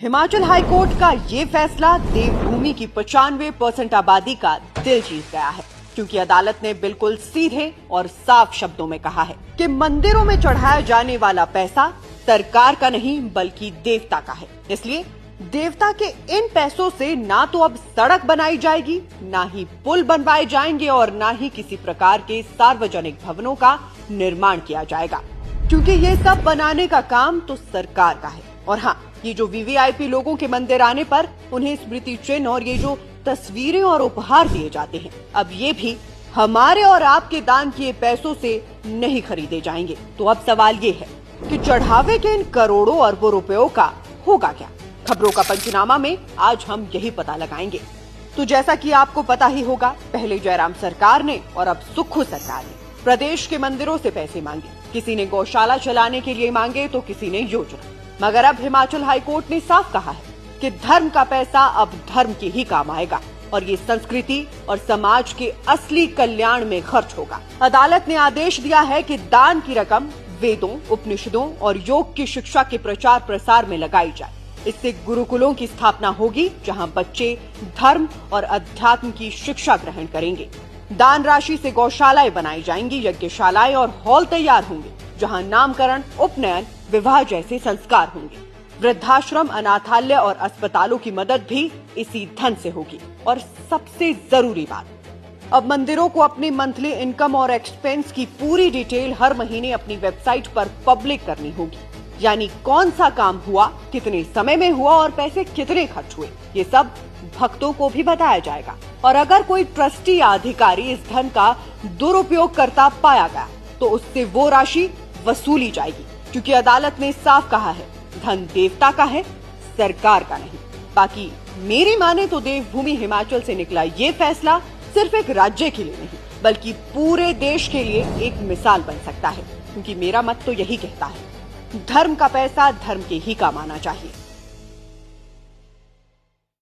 Himachal high court का ये फैसला देवभूमि की 95% आबादी का दिल जीत गया है, क्योंकि अदालत ने बिल्कुल सीधे और साफ शब्दों में कहा है कि मंदिरों में चढ़ाया जाने वाला पैसा सरकार का नहीं बल्कि देवता का है। इसलिए देवता के इन पैसों से ना तो अब सड़क बनाई जाएगी, ना ही पुल बनवाए जाएंगे और ना ही किसी प्रकार के सार्वजनिक भवनों का निर्माण किया जाएगा, क्योंकि ये सब बनाने का काम तो सरकार का है। और हाँ, ये जो वीवीआईपी लोगों के मंदिर आने पर उन्हें स्मृति चिन्ह और ये जो तस्वीरें और उपहार दिए जाते हैं, अब ये भी हमारे और आपके दान किए पैसों से नहीं खरीदे जाएंगे। तो अब सवाल ये है कि चढ़ावे के इन करोड़ों अरबों रुपयों का होगा क्या? खबरों का पंचनामा में आज हम यही पता लगाएंगे। तो जैसा कि आपको पता ही होगा, पहले जयराम सरकार ने और अब सुक्खू सरकार ने प्रदेश के मंदिरों से पैसे मांगे। किसी ने गौशाला चलाने के लिए मांगे तो किसी ने योजना। मगर अब हिमाचल हाईकोर्ट ने साफ कहा है कि धर्म का पैसा अब धर्म के ही काम आएगा और ये संस्कृति और समाज के असली कल्याण में खर्च होगा। अदालत ने आदेश दिया है कि दान की रकम वेदों, उपनिषदों और योग की शिक्षा के प्रचार प्रसार में लगाई जाए। इससे गुरुकुलों की स्थापना होगी, जहां बच्चे धर्म और अध्यात्म की शिक्षा ग्रहण करेंगे। दान राशि से गौशालाएं बनाई जाएंगी, यज्ञशालाएं और हॉल तैयार होंगे, जहां नामकरण, उपनयन, विवाह जैसे संस्कार होंगे। वृद्धाश्रम, अनाथालय और अस्पतालों की मदद भी इसी धन से होगी। और सबसे जरूरी बात, अब मंदिरों को अपनी मंथली इनकम और एक्सपेंस की पूरी डिटेल हर महीने अपनी वेबसाइट पर पब्लिक करनी होगी। यानी कौन सा काम हुआ, कितने समय में हुआ और पैसे कितने खर्च हुए, ये सब भक्तों को भी बताया जाएगा। और अगर कोई ट्रस्टी या अधिकारी इस धन का दुरुपयोग करता पाया गया तो उससे वो राशि वसूली जाएगी, क्योंकि अदालत ने साफ कहा है धन देवता का है, सरकार का नहीं। बाकी मेरी माने तो देवभूमि हिमाचल से निकला ये फैसला सिर्फ एक राज्य के लिए नहीं बल्कि पूरे देश के लिए एक मिसाल बन सकता है, क्योंकि मेरा मत तो यही कहता है, धर्म का पैसा धर्म के ही काम आना चाहिए।